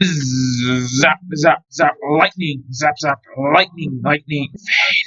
Zap, zap, zap, lightning, zap, zap, lightning, lightning, fade.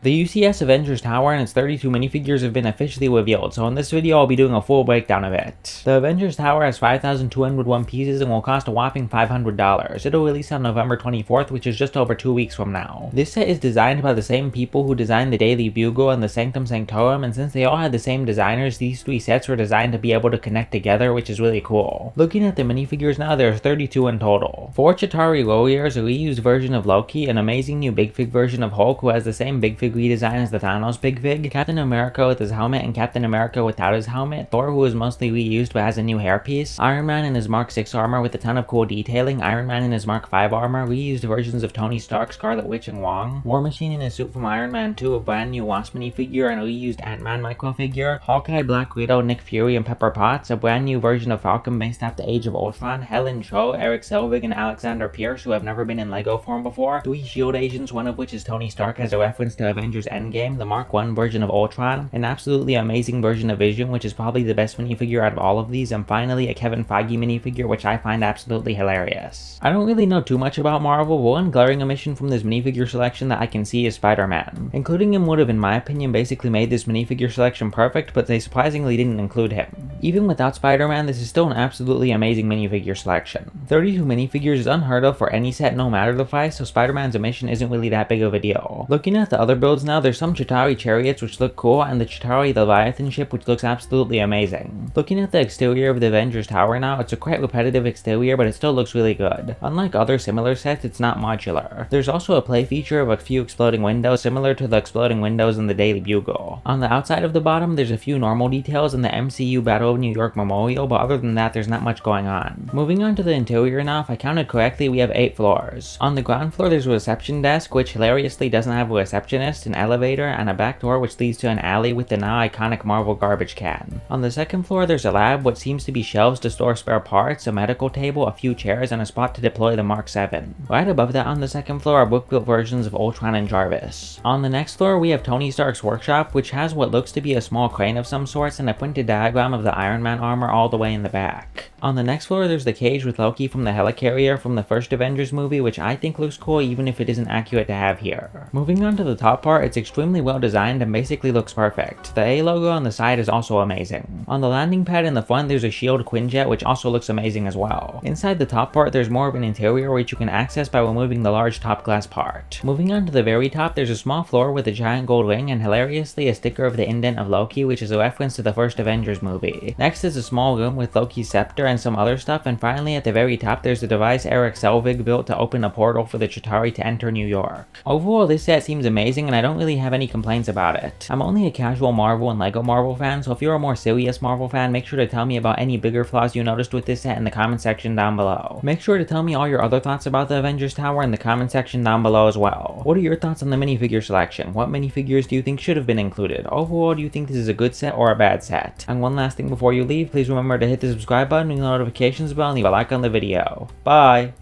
The UCS Avengers Tower and its 32 minifigures have been officially revealed, so in this video I'll be doing a full breakdown of it. The Avengers Tower has 5,201 pieces and will cost a whopping $500. It'll release on November 24th, which is just over 2 weeks from now. This set is designed by the same people who designed the Daily Bugle and the Sanctum Sanctorum, and since they all had the same designers, these 3 sets were designed to be able to connect together, which is really cool. Looking at the minifigures now, there's 32 in total. 4 Chitauri Warriors, a reused version of Loki, an amazing new Big Fig version of Hulk who has the same Big Fig redesign as the Thanos Big Fig, Captain America with his helmet and Captain America without his helmet, Thor who is mostly reused but has a new hairpiece, Iron Man in his Mark 6 armor with a ton of cool detailing, Iron Man in his Mark 5 armor, reused versions of Tony Stark, Scarlet Witch, and Wong, War Machine in his suit from Iron Man 2, a brand new Wasp minifigure and a reused Ant-Man microfigure, Hawkeye, Black Widow, Nick Fury, and Pepper Potts, a brand new version of Falcon based off the Age of Ultron, Helen Cho, Eric Selvig, and Alexander Pierce who have never been in LEGO form before, 3 SHIELD agents, one of which is Tony Stark as a reference to Avengers Endgame, the Mark 1 version of Ultron, an absolutely amazing version of Vision which is probably the best minifigure out of all of these, and finally a Kevin Feige minifigure which I find absolutely hilarious. I don't really know too much about Marvel, but one glaring omission from this minifigure selection that I can see is Spider-Man. Including him would have, in my opinion, basically made this minifigure selection perfect, but they surprisingly didn't include him. Even without Spider-Man, this is still an absolutely amazing minifigure selection. 32 minifigures is unheard of for any set no matter the price, so Spider-Man's omission isn't really that big of a deal. Looking at the other builds now, there's some Chitauri chariots which look cool, and the Chitauri Leviathan ship which looks absolutely amazing. Looking at the exterior of the Avengers Tower now, it's a quite repetitive exterior, but it still looks really good. Unlike other similar sets, it's not modular. There's also a play feature of a few exploding windows similar to the exploding windows in the Daily Bugle. On the outside of the bottom, there's a few normal details in the MCU Battle of New York Memorial, but other than that, there's not much going on. Moving on to the interior now, if I counted correctly, we have 8 floors. On the ground floor, there's a reception desk, which hilariously doesn't have a receptionist, an elevator, and a back door which leads to an alley with the now iconic Marvel garbage can. On the second floor, there's a lab, what seems to be shelves to store spare parts, a medical table, a few chairs, and a spot to deploy the Mark 7. Right above that on the second floor are book-built versions of Ultron and Jarvis. On the next floor, we have Tony Stark's workshop, which has what looks to be a small crane of some sorts and a printed diagram of the Iron Man armor all the way in the back. On the next floor, there's the cage with Loki from the helicarrier from the first Avengers movie, which I think looks cool even if it isn't accurate to have here. Moving on to the top part, it's extremely well designed and basically looks perfect. The A logo on the side is also amazing. On the landing pad in the front, there's a SHIELD Quinjet which also looks amazing as well. Inside the top part, there's more of an interior which you can access by removing the large top glass part. Moving on to the very top, there's a small floor with a giant gold ring and hilariously a sticker of the indent of Loki, which is a reference to the first Avengers movie. Next is a small room with Loki's scepter and some other stuff, and finally at the very top there's a device Eric Selvig built to open a portal for the Chitauri to enter New York. Overall, this set seems amazing and I don't really have any complaints about it. I'm only a casual Marvel and LEGO Marvel fan, so if you're a more serious Marvel fan, make sure to tell me about any bigger flaws you noticed with this set in the comment section down below. Make sure to tell me all your other thoughts about the Avengers Tower in the comment section down below as well. What are your thoughts on the minifigure selection? What minifigures do you think should have been included? Overall, do you think this is a good set or a bad set? And one last thing before you leave, please remember to hit the subscribe button, ring the notifications bell, and leave a like on the video. Bye!